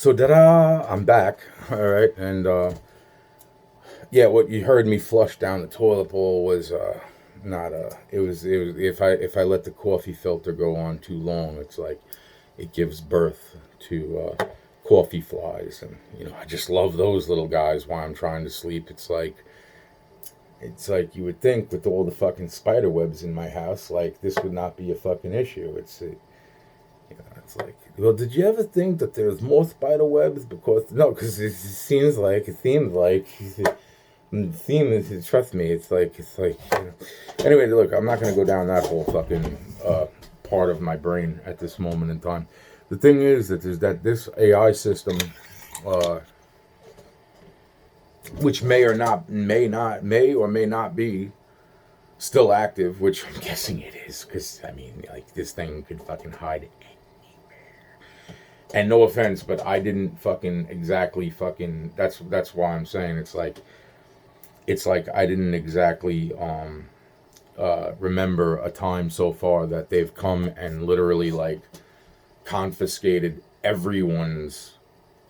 So da-da, I'm back. All right, and yeah, what you heard me flush down the toilet bowl was not it was if I let the coffee filter go on too long, it's like it gives birth to coffee flies, and I just love those little guys while I'm trying to sleep. It's like you would think with all the fucking spider webs in my house, like this would not be a fucking issue. It's like, well, did you ever think that there's more spider webs? Because no, because it seems like the theme is, trust me, it's like. Anyway, look, I'm not gonna go down that whole fucking part of my brain at this moment in time. The thing is that this AI system, uh, which may or may not be still active, which I'm guessing it is, because I mean, like this thing could fucking hide. And no offense, but I didn't fucking exactly fucking. That's why I'm saying it's like I didn't exactly remember a time so far that they've come and literally like confiscated everyone's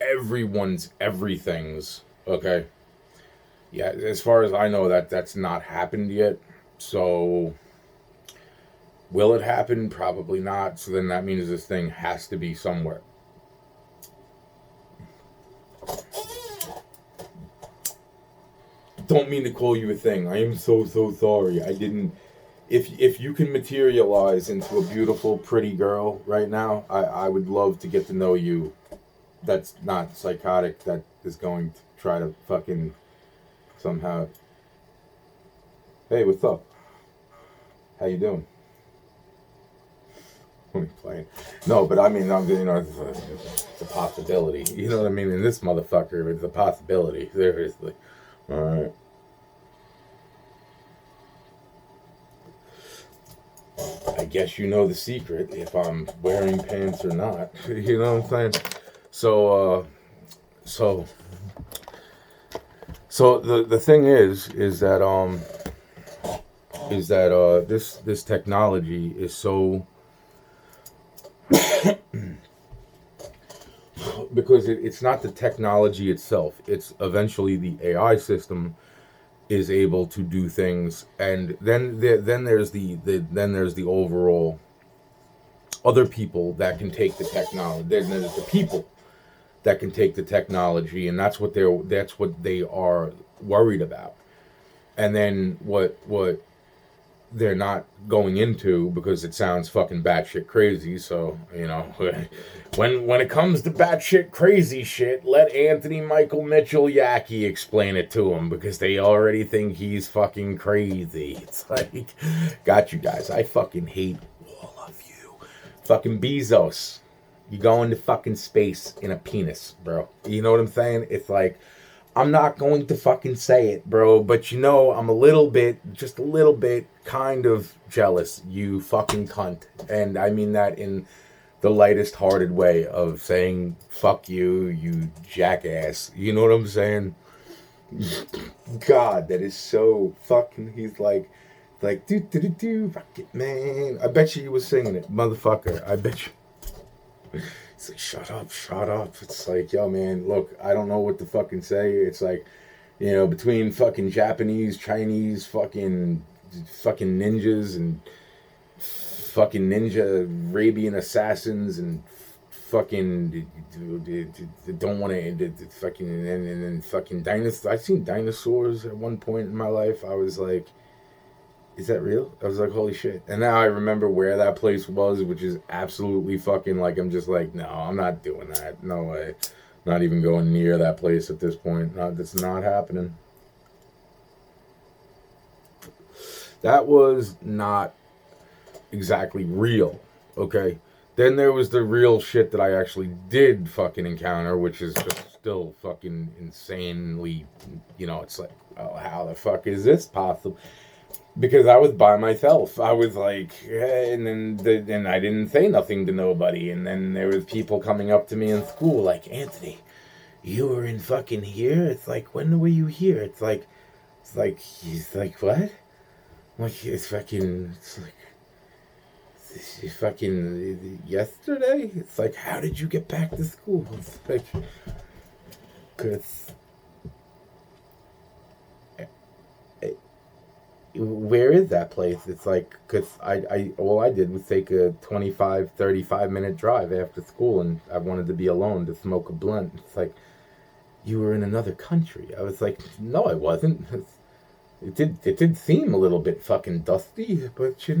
everything's. Okay, yeah. As far as I know, that's not happened yet. So will it happen? Probably not. So then that means this thing has to be somewhere. Don't mean to call you a thing. I am so sorry. I didn't. If you can materialize into a beautiful, pretty girl right now, I would love to get to know you. That's not psychotic. That is going to try to fucking somehow. Hey, what's up? How you doing? Only playing. No, but I mean, it's a possibility. You know what I mean? In this motherfucker, it's a possibility. Seriously. All right. I guess you know the secret if I'm wearing pants or not. You know what I'm saying? So, so, so the thing is that this technology is so because it's not the technology itself. It's eventually the AI system is able to do things, and then there's the overall other people that can take the technology. Then there's the people that can take the technology, and that's what they are worried about. And then what they're not going into, because it sounds fucking batshit crazy. So when it comes to batshit crazy shit, let Anthony Michael Mitchell Yackee explain it to him, because they already think he's fucking crazy. It's like, got you guys. I fucking hate all of you. Fucking Bezos. You go into fucking space in a penis, bro. You know what I'm saying? It's like, I'm not going to fucking say it, bro, but I'm just a little bit, kind of jealous, you fucking cunt. And I mean that in the lightest hearted way of saying, fuck you, you jackass. You know what I'm saying? God, that is so fucking, he's like, do, fuck it, man. I bet you was singing it, motherfucker. I bet you. It's like, shut up, shut up. It's like, yo, man, look, I don't know what to fucking say. It's like, between fucking Japanese, Chinese, fucking ninjas and fucking ninja Arabian assassins and fucking don't want to fucking and then fucking dinosaurs. I've seen dinosaurs at one point in my life. I was like, is that real? I was like, holy shit. And now I remember where that place was, which is absolutely fucking like, I'm just like, no, I'm not doing that. No way. Not even going near that place at this point. No, that's not happening. That was not exactly real. Okay. Then there was the real shit that I actually did fucking encounter, which is just still fucking insanely, it's like, oh, how the fuck is this possible? Because I was by myself. I was like, and then I didn't say nothing to nobody. And then there was people coming up to me in school like, Anthony, you were in fucking here? It's like, when were you here? He's like, what? I'm like, it's like, fucking yesterday. It's like, how did you get back to school? It's like, cause where is that place? It's like, cause all I did was take a 25, 35 minute drive after school, and I wanted to be alone to smoke a blunt. It's like, you were in another country. I was like, no, I wasn't. It did seem a little bit fucking dusty, but yeah,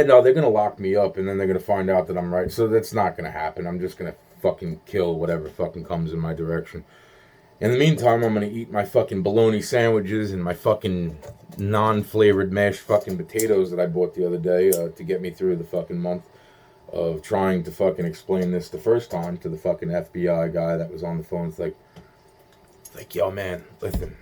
no, they're gonna lock me up, and then they're gonna find out that I'm right. So that's not gonna happen. I'm just gonna fucking kill whatever fucking comes in my direction. In the meantime, I'm gonna eat my fucking bologna sandwiches and my fucking non-flavored mashed fucking potatoes that I bought the other day to get me through the fucking month of trying to fucking explain this the first time to the fucking FBI guy that was on the phone. It's like, yo, man, listen,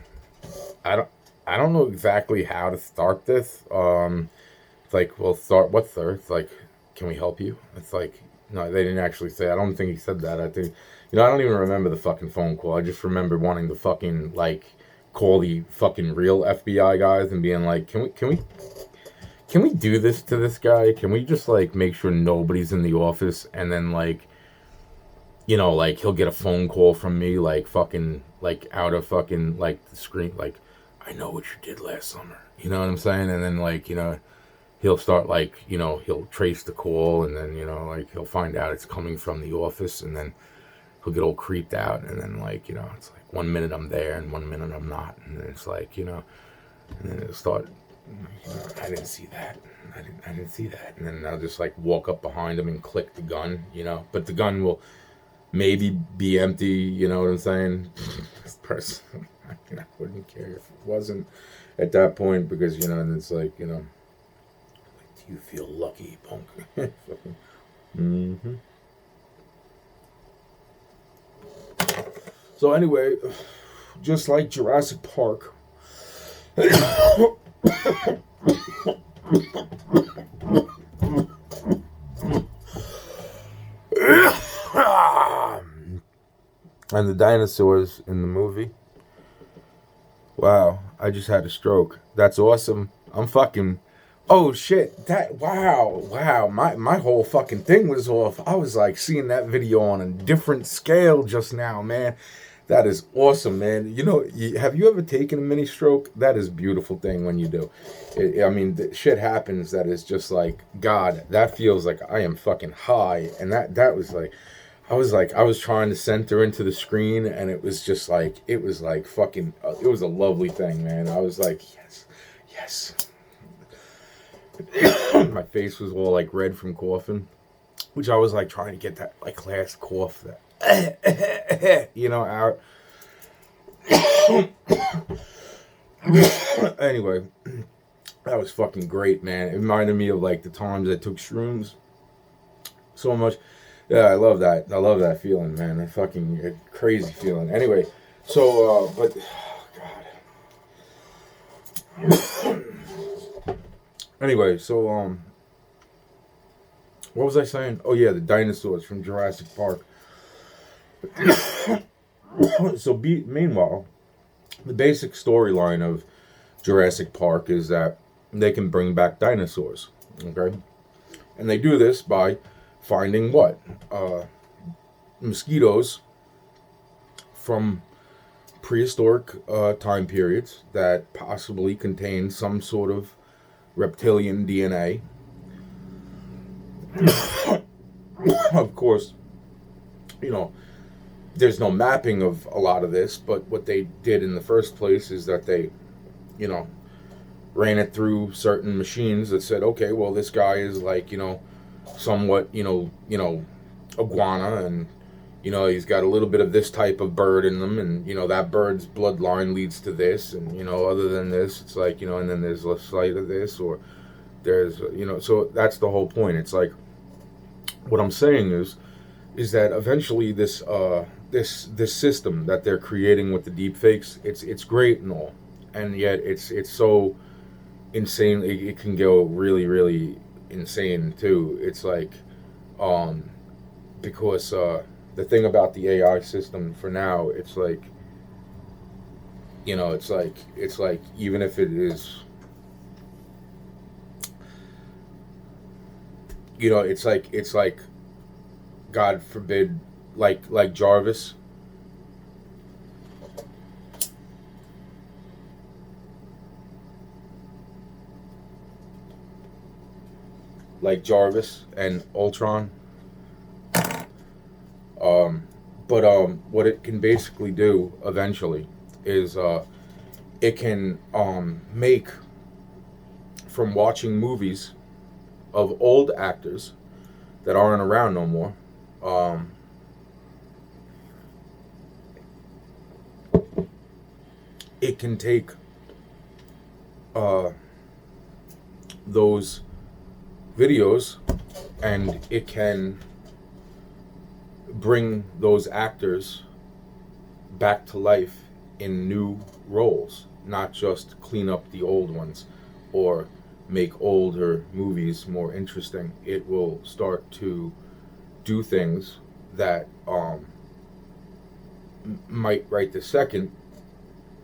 I don't know exactly how to start this. It's like, well, start what, sir? It's like, can we help you? It's like, no, they didn't actually say. I don't think he said that. I think, I don't even remember the fucking phone call. I just remember wanting to fucking like call the fucking real FBI guys and being like, can we do this to this guy? Can we just like make sure nobody's in the office, and then like, like he'll get a phone call from me like fucking like out of fucking like the screen, like, I know what you did last summer. You know what I'm saying? And then like, he'll start like, he'll trace the call, and then, like he'll find out it's coming from the office, and then he'll get all creeped out, and then like, it's like 1 minute I'm there and 1 minute I'm not, and then it's like, and then it'll start, I didn't see that. I didn't see that. And then I'll just like walk up behind him and click the gun, but the gun will maybe be empty, you know what I'm saying? This person, I wouldn't care if it wasn't at that point, because, and it's like, do you feel lucky, punk? Mm-hmm. So anyway, just like Jurassic Park, and the dinosaurs in the movie. Wow, I just had a stroke. That's awesome. I'm fucking... Oh shit, wow, my whole fucking thing was off. I was like seeing that video on a different scale just now, man. That is awesome, man. Have you ever taken a mini stroke? That is a beautiful thing when you do. Shit happens that is just like, God, that feels like I am fucking high. And that was like, I was trying to center into the screen, and it was just like, it was like fucking, it was a lovely thing, man. I was like, yes. My face was all like red from coughing, which I was like trying to get that like last cough that out. Anyway, that was fucking great, man. It reminded me of like the times I took shrooms so much. Yeah, I love that feeling, man. That fucking crazy feeling. Anyway, so but God. Anyway, so what was I saying? Oh yeah, the dinosaurs from Jurassic Park. So meanwhile, the basic storyline of Jurassic Park is that they can bring back dinosaurs, okay? And they do this by finding what? Mosquitoes from prehistoric time periods that possibly contain some sort of reptilian DNA. Of course, there's no mapping of a lot of this, but what they did in the first place is that they, ran it through certain machines that said, okay, well, this guy is like, somewhat, iguana, and, he's got a little bit of this type of bird in them, and, that bird's bloodline leads to this, and, other than this, it's like, and then there's a slight of this, or there's, so that's the whole point. It's like, what I'm saying is that eventually this system that they're creating with the deep fakes, it's great and all, and yet it's so insane. It can go really, really insane too. It's like, because the thing about the AI system for now, it's like, it's like even if it is it's like God forbid, like Jarvis. Like Jarvis and Ultron. What it can basically do eventually is it can make, from watching movies of old actors that aren't around no more. Um, it can take uh, those videos and it can bring those actors back to life in new roles, not just clean up the old ones or make older movies more interesting. It will start to do things that might right this second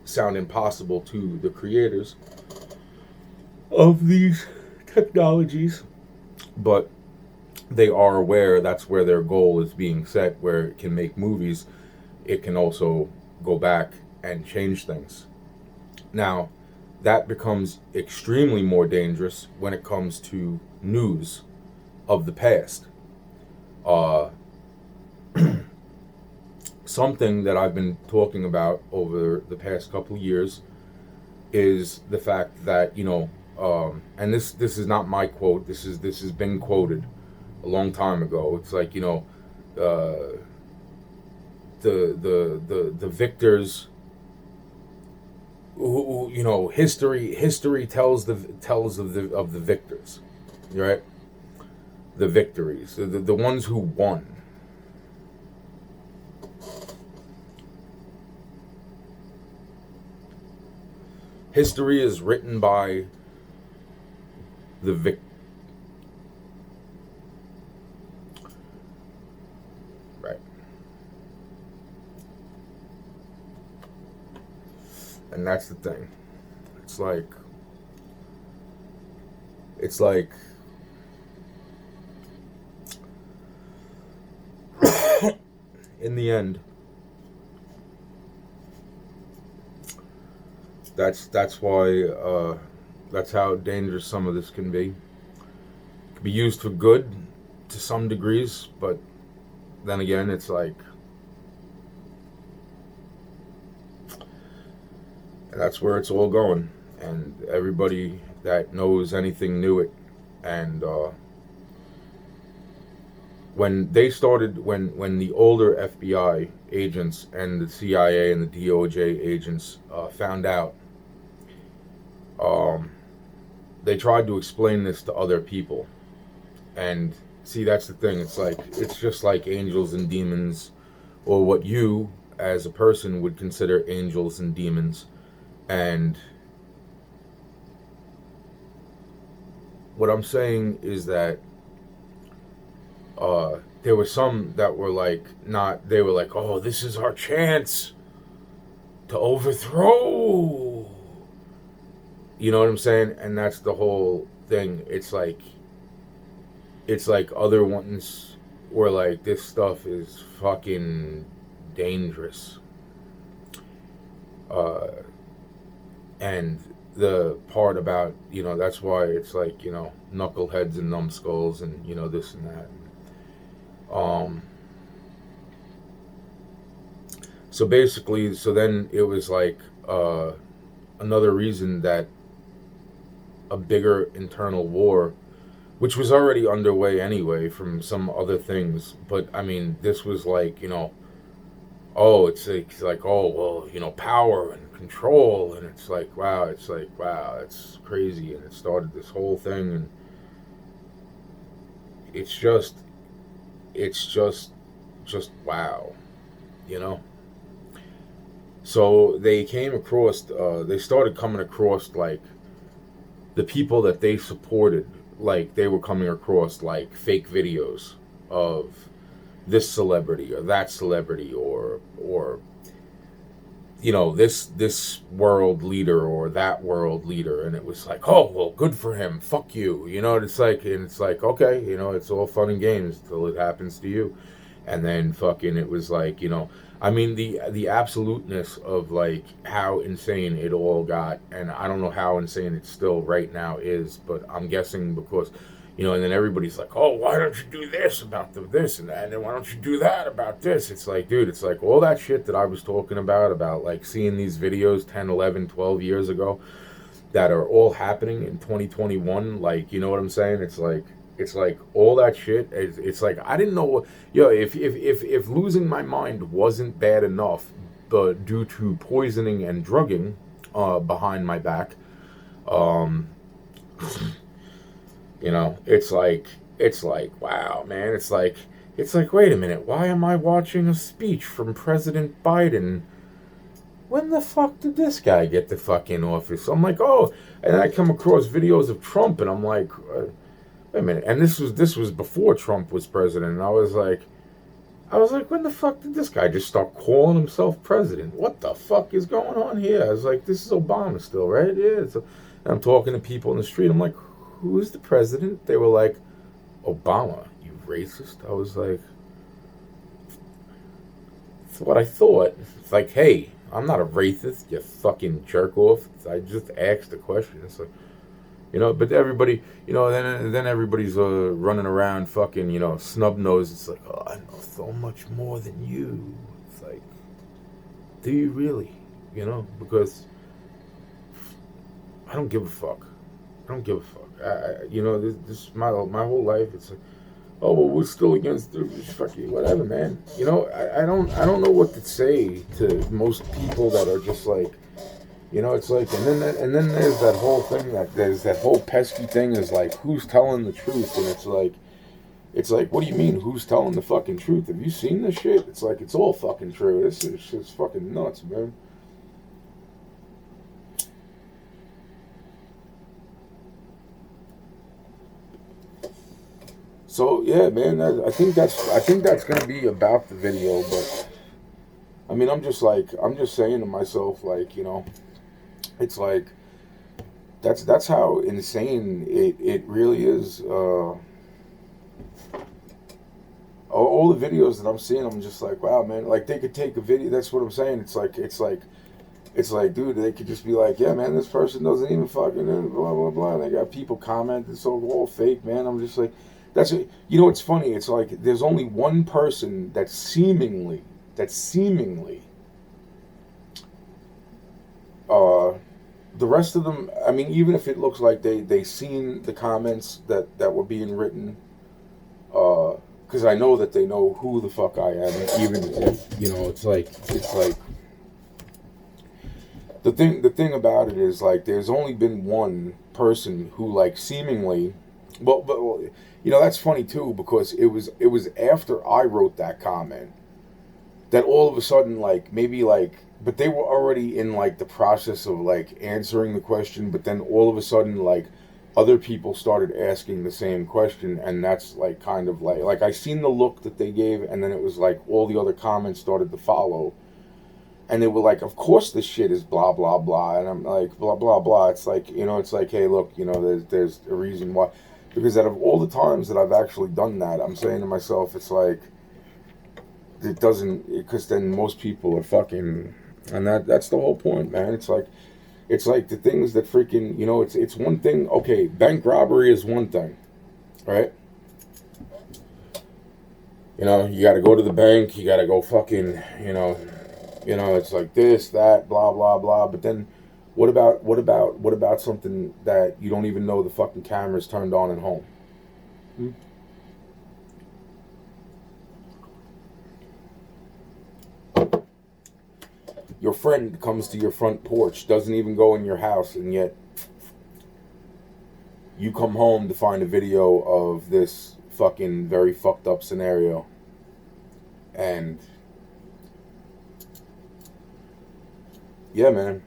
sound impossible to the creators of these technologies, but they are aware that's where their goal is being set, where it can make movies. It can also go back and change things. Now, that becomes extremely more dangerous when it comes to news of the past. Uh, Something that I've been talking about over the past couple of years is the fact that, and this is not my quote. This has been quoted a long time ago. It's like, uh, the victors. History tells of the victors, right? The victories, the ones who won. History is written by the right. And that's the thing. It's like in the end, that's why that's how dangerous some of this can be. It can be used for good to some degrees, but then again, it's like that's where it's all going, and everybody that knows anything knew it. And when they started, when the older FBI agents and the CIA and the DOJ agents found out, they tried to explain this to other people. And see, that's the thing. It's just like angels and demons, or what you as a person would consider angels and demons. And what I'm saying is that there were some that were like, not, they were like, oh, this is our chance to overthrow. You know what I'm saying? And that's the whole thing. It's like other ones were like, this stuff is fucking dangerous. And the part about, that's why it's like, knuckleheads and numbskulls and, this and that. So basically, so then it was like another reason that a bigger internal war, which was already underway anyway from some other things, but I mean, this was like, oh, it's like, oh, well, power and control, and it's like, wow, it's crazy, and it started this whole thing, and it's just wow, So they started coming across like the people that they supported, like they were coming across like fake videos of this celebrity or that celebrity or this world leader or that world leader, and it was like, oh well, good for him, fuck you, and it's like okay, it's all fun and games till it happens to you. And then fucking it was like, I mean, the absoluteness of like how insane it all got, and I don't know how insane it still right now is, but I'm guessing because, and then everybody's like, oh, why don't you do this about this and that, and then why don't you do that about this? It's like, dude, it's like all that shit that I was talking about like seeing these videos 10, 11, 12 years ago that are all happening in 2021. Like, you know what I'm saying? It's like all that shit. It's like I didn't know. If losing my mind wasn't bad enough, but due to poisoning and drugging, behind my back, um, it's like wow, man. It's like wait a minute. Why am I watching a speech from President Biden? When the fuck did this guy get the fucking office? I'm like, oh, and I come across videos of Trump, and I'm like, wait a minute. And this was before Trump was president. And I was like, when the fuck did this guy just start calling himself president? What the fuck is going on here? I was like, this is Obama still, right? Yeah. And I'm talking to people in the street. I'm like, who is the president? They were like, Obama, you racist. I was like, that's what I thought. It's like, hey, I'm not a racist, you fucking jerk off. I just asked a question. It's like, but everybody, then everybody's running around fucking, snub nose. It's like, oh, I know so much more than you. It's like, do you really? Because I don't give a fuck. I don't give a fuck. This my whole life. It's like, oh well, we're still against the fucking whatever, man. I don't know what to say to most people that are just like. It's like, and then there's that whole thing there's that whole pesky thing is like, who's telling the truth? And it's like, what do you mean, who's telling the fucking truth? Have you seen this shit? It's like, it's all fucking true. This is just fucking nuts, man. So yeah, man, I think that's gonna be about the video, but I mean, I'm just saying to myself, like, it's like that's how insane it really is. All the videos that I'm seeing, I'm just like, wow, man. Like they could take a video. That's what I'm saying. It's like, dude, they could just be like, yeah, man, this person doesn't even fucking blah blah blah. And they got people commenting, so all fake, man. I'm just like, it's funny. It's like there's only one person that seemingly, uh, the rest of them. I mean, even if it looks like they seen the comments that were being written, because I know that they know who the fuck I am, even if it's like the thing about it is like there's only been one person who like seemingly, well, that's funny too because it was after I wrote that comment that all of a sudden like maybe like but they were already in like the process of like answering the question, but then all of a sudden like other people started asking the same question, and that's like kind of like I seen the look that they gave, and then it was like all the other comments started to follow, and they were like, of course this shit is blah blah blah, and I'm like blah blah blah. It's like, it's like, hey, look, there's a reason why, because out of all the times that I've actually done that, I'm saying to myself, it's like it doesn't, because then most people are fucking, and that's the whole point, man. It's like the things that freaking, it's one thing. Okay, bank robbery is one thing, right? You got to go to the bank. You got to go fucking, it's like this, that, blah, blah, blah. But then, what about something that you don't even know the fucking camera's turned on at home? Hmm? Your friend comes to your front porch, doesn't even go in your house, and yet you come home to find a video of this fucking very fucked up scenario. And yeah, man.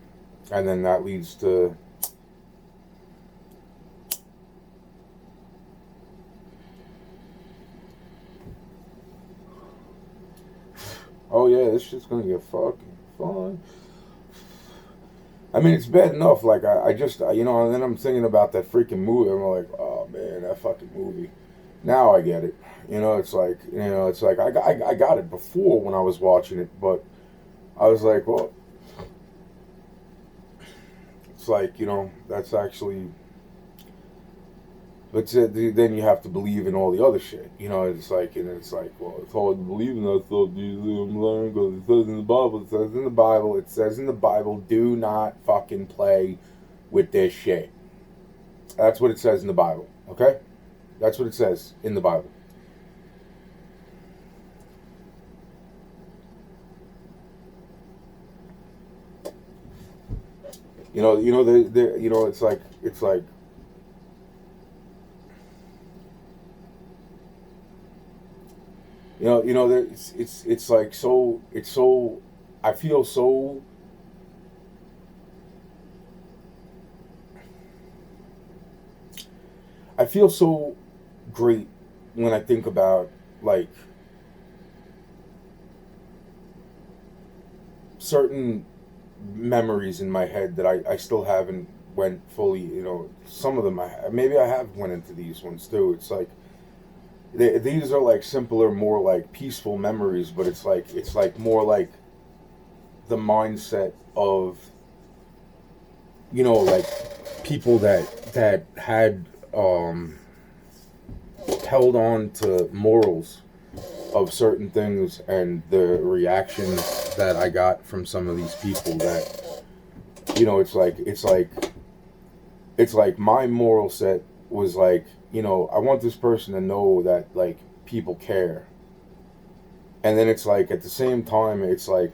And then that leads to, oh yeah, this shit's gonna get fucking fun. I mean, it's bad enough. Like I just, and then I'm thinking about that freaking movie. I'm like, oh man, that fucking movie. Now I get it. I got it before when I was watching it, but I was like, well, it's like, that's actually. But then you have to believe in all the other shit. Well, it's hard to believe in that stuff because it says in the Bible. It says in the Bible. It says in the Bible. Do not fucking play with this shit. That's what it says in the Bible. Okay, that's what it says in the Bible. It's like it's like so. It's so. I feel so. I feel so great when I think about like certain memories in my head that I still haven't went fully. Some of them maybe I have went into these ones too. It's like these are like simpler, more like peaceful memories, but it's like more like the mindset of like people that had held on to morals of certain things, and the reactions that I got from some of these people that it's like my moral set was like, I want this person to know that like people care. And then it's like at the same time it's like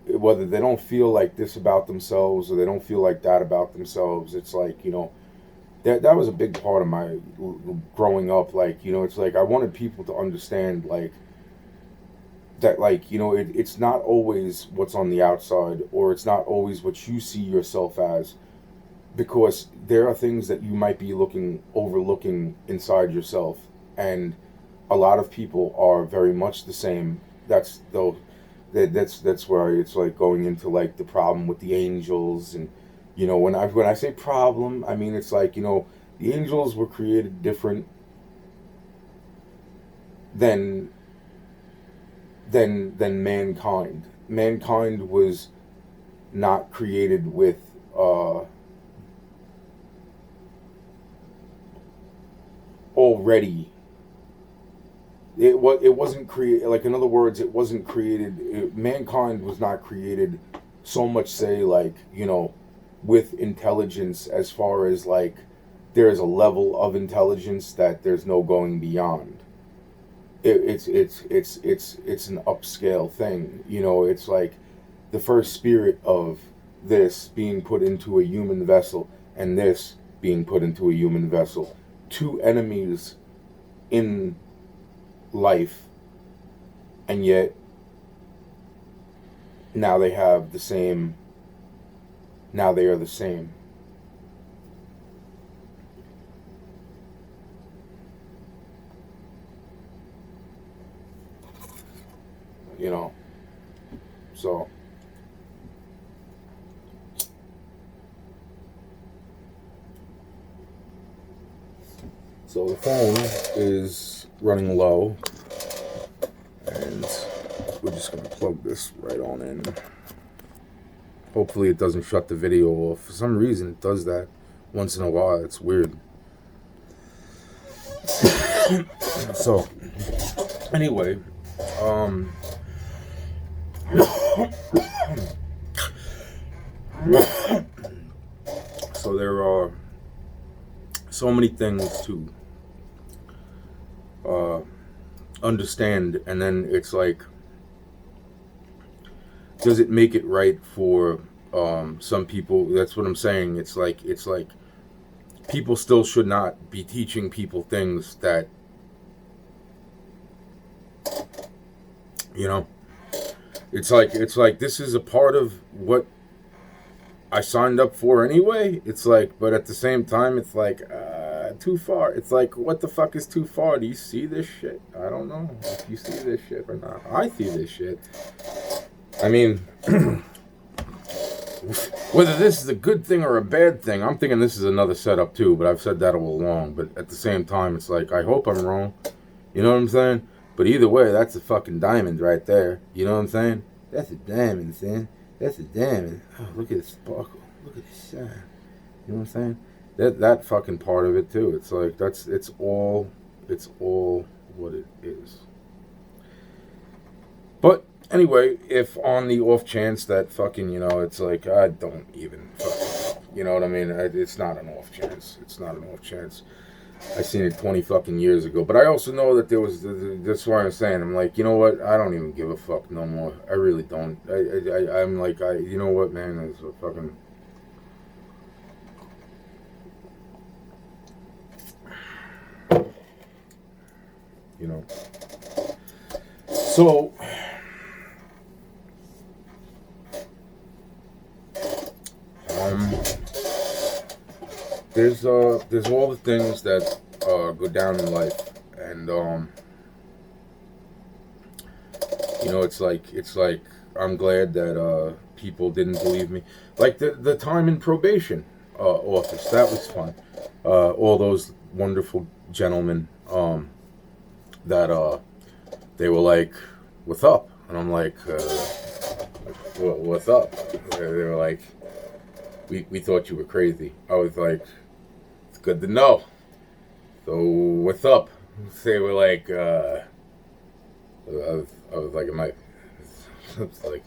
whether they don't feel like this about themselves or they don't feel like that about themselves, it's like, that was a big part of my growing up. Like, it's like I wanted people to understand like that, like, it's not always what's on the outside, or it's not always what you see yourself as, because there are things that you might be overlooking inside yourself, and a lot of people are very much the same. That's where it's like going into like the problem with the angels. And when I say problem, I mean it's like, the angels were created different than mankind. Mankind was not created with already. It wasn't created, like, in other words, it wasn't created. Mankind was not created so much, say, like, with intelligence, as far as like there is a level of intelligence that there's no going beyond. It's an upscale thing. It's like the first spirit of this being put into a human vessel, and this being put into a human vessel. Two enemies in life, and yet now they have the same. Now they are the same. So the phone is running low, and we're just going to plug this right on in. Hopefully it doesn't shut the video off. For some reason it does that once in a while. It's weird. So anyway, so there are so many things to understand, and then it's like, does it make it right for some people? That's what I'm saying. It's like people still should not be teaching people things that, it's like this is a part of what I signed up for anyway. It's like, but at the same time, it's like too far. It's like, what the fuck is too far? Do you see this shit? I don't know if you see this shit or not. I see this shit. I mean, whether this is a good thing or a bad thing, I'm thinking this is another setup too, but I've said that all along. But at the same time, it's like, I hope I'm wrong. You know what I'm saying? But either way, that's a fucking diamond right there. You know what I'm saying? That's a diamond, son. That's a diamond. Oh, look at the sparkle. Look at the shine. You know what I'm saying? That fucking part of it too. It's like, it's all what it is. But anyway, if on the off chance that fucking, it's like, I don't even fucking, you know what I mean? It's not an off chance. It's not an off chance. I seen it 20 fucking years ago. But I also know that there was, that's why I'm saying, I'm like, you know what? I don't even give a fuck no more. I really don't. I'm like, you know what, man? It's a fucking... You know. So... There's all the things that go down in life, and it's like I'm glad that people didn't believe me. Like the time in probation office, that was fun. All those wonderful gentlemen that they were like, "What's up?" And I'm like, "What's up?" They were like, "We thought you were crazy." I was like, "It's good to know. So what's up?" They were like, I was like, "Am I?" It's like,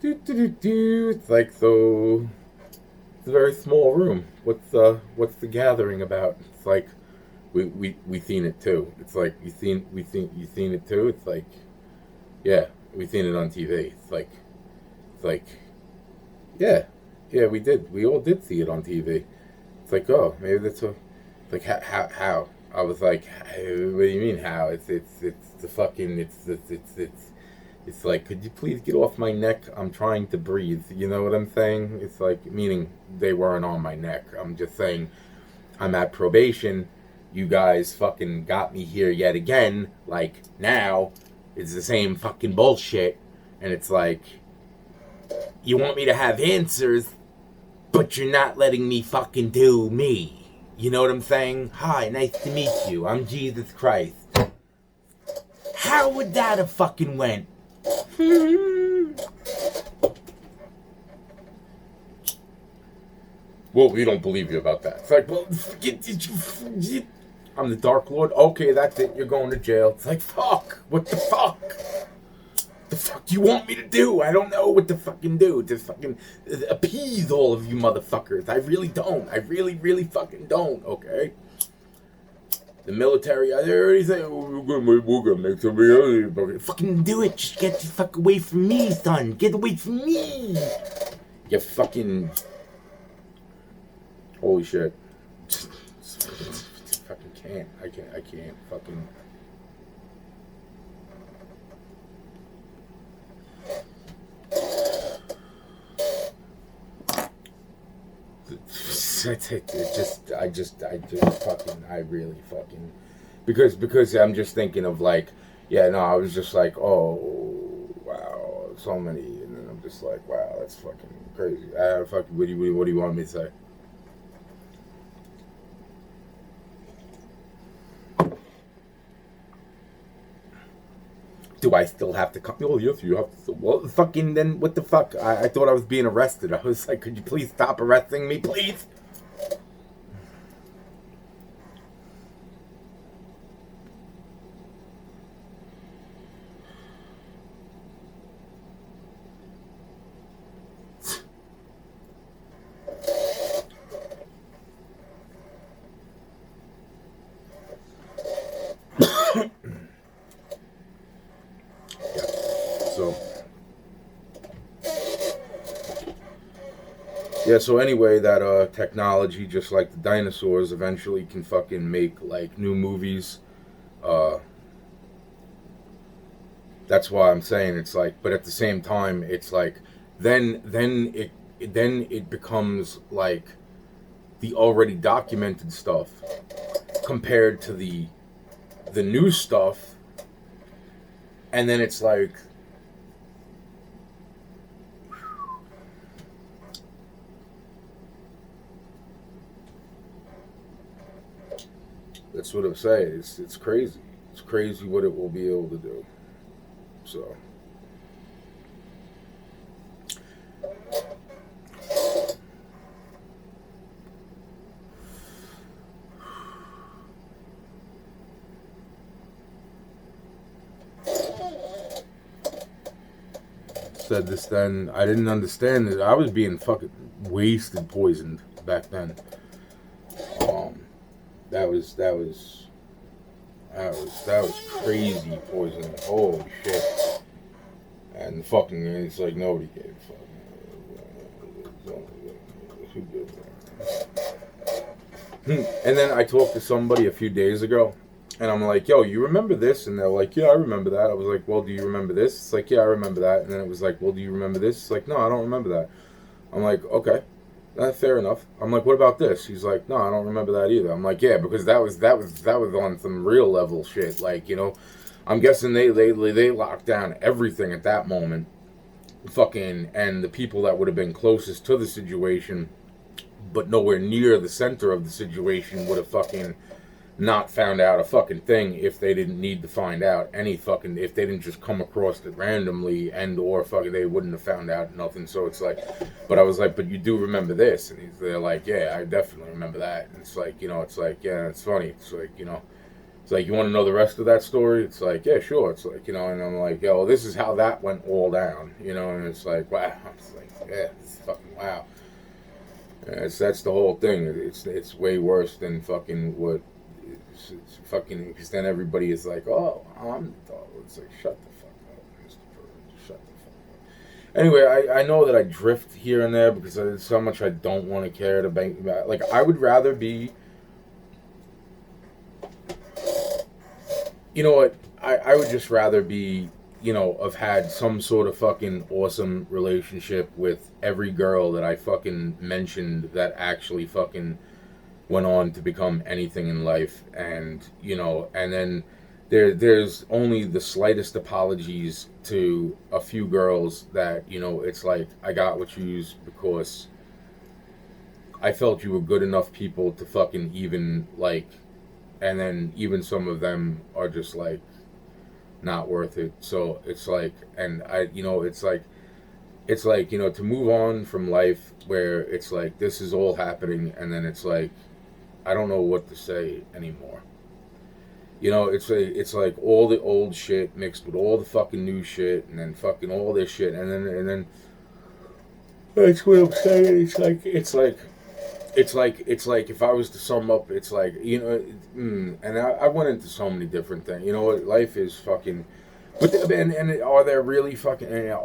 It's like, so it's a very small room. What's the gathering about? It's like, we seen it too. It's like, you seen it too. It's like, yeah, we seen it on TV. It's like, yeah, we did. We all did see it on TV. It's like, oh, maybe that's a, like, how? I was like, what do you mean how? It's the fucking, it's like, could you please get off my neck? I'm trying to breathe. You know what I'm saying? It's like, meaning they weren't on my neck. I'm just saying, I'm at probation. You guys fucking got me here yet again. Like, now, it's the same fucking bullshit. And it's like, you want me to have answers, but you're not letting me fucking do me. You know what I'm saying? Hi, nice to meet you. I'm Jesus Christ. How would that have fucking went? Well, we don't believe you about that. It's like, well, I'm the Dark Lord. Okay, that's it. You're going to jail. It's like, fuck. What the fuck? The fuck do you want me to do? I don't know what to fucking do. To fucking appease all of you motherfuckers. I really don't. I really, really fucking don't, okay? The military, I already say, oh, we're gonna make somebody else. Fucking do it. Just get the fuck away from me, son. Get away from me. You fucking... Holy shit. Fucking can't. I can't fucking... I just fucking, I really fucking, because I'm just thinking of like, yeah, no, I was just like, oh, wow, so many, and then I'm just like, wow, that's fucking crazy. Fucking, what do you want me to say? Do I still have to come? Oh, yes, you have to. Well, fucking, then what the fuck? I thought I was being arrested. I was like, could you please stop arresting me, please? Yeah, so anyway, that technology, just like the dinosaurs, eventually can fucking make like new movies. Uh, that's why I'm saying it's like, but at the same time, it's like then it becomes like the already documented stuff compared to the new stuff, and then it's like That's what I'm saying. It's crazy. It's crazy what it will be able to do. So. Said this then. I didn't understand it. I was being fucking wasted, poisoned back then. Um, that was crazy poison. Holy shit! And fucking, it's like nobody gave a fuck. Who gives a- And then I talked to somebody a few days ago, and I'm like, yo, you remember this? And they're like, yeah, I remember that. I was like, well, do you remember this? It's like, yeah, I remember that. And then it was like, well, do you remember this? It's like, no, I don't remember that. I'm like, okay, fair enough. I'm like, what about this? He's like, no, I don't remember that either. I'm like, yeah, because that was on some real level shit. Like, I'm guessing they locked down everything at that moment. Fucking, and the people that would have been closest to the situation, but nowhere near the center of the situation, would have fucking not found out a fucking thing if they didn't need to find out any fucking, if they didn't just come across it randomly, and or fucking they wouldn't have found out nothing. So it's like, but I was like, but you do remember this? And they're like, yeah, I definitely remember that. And it's like, it's like, yeah, it's funny. It's like, it's like, you want to know the rest of that story? It's like, yeah, sure. It's like, and I'm like, yo, this is how that went all down, and it's like, wow. It's like, yeah, it's fucking wow. That's the whole thing. It's way worse than fucking what. It's fucking, because then everybody is like, oh, I'm the dog. It's like, shut the fuck up, Mr. Bird. Shut the fuck up. Anyway, I know that I drift here and there because there's so much I don't want to care to bank about. Like, I would rather be. You know what? I would just rather be, have had some sort of fucking awesome relationship with every girl that I fucking mentioned that actually fucking went on to become anything in life. And, and then there's only the slightest apologies to a few girls that, it's like, I got what you used because I felt you were good enough people to fucking even, like, and then even some of them are just like not worth it. So it's like, and it's like to move on from life where it's like this is all happening, and then it's like I don't know what to say anymore. It's like all the old shit mixed with all the fucking new shit, and then fucking all this shit, and then that's what I'm saying. It's like if I was to sum up, it's like and I went into so many different things. You know what? Life is fucking. But and are there really fucking? Are there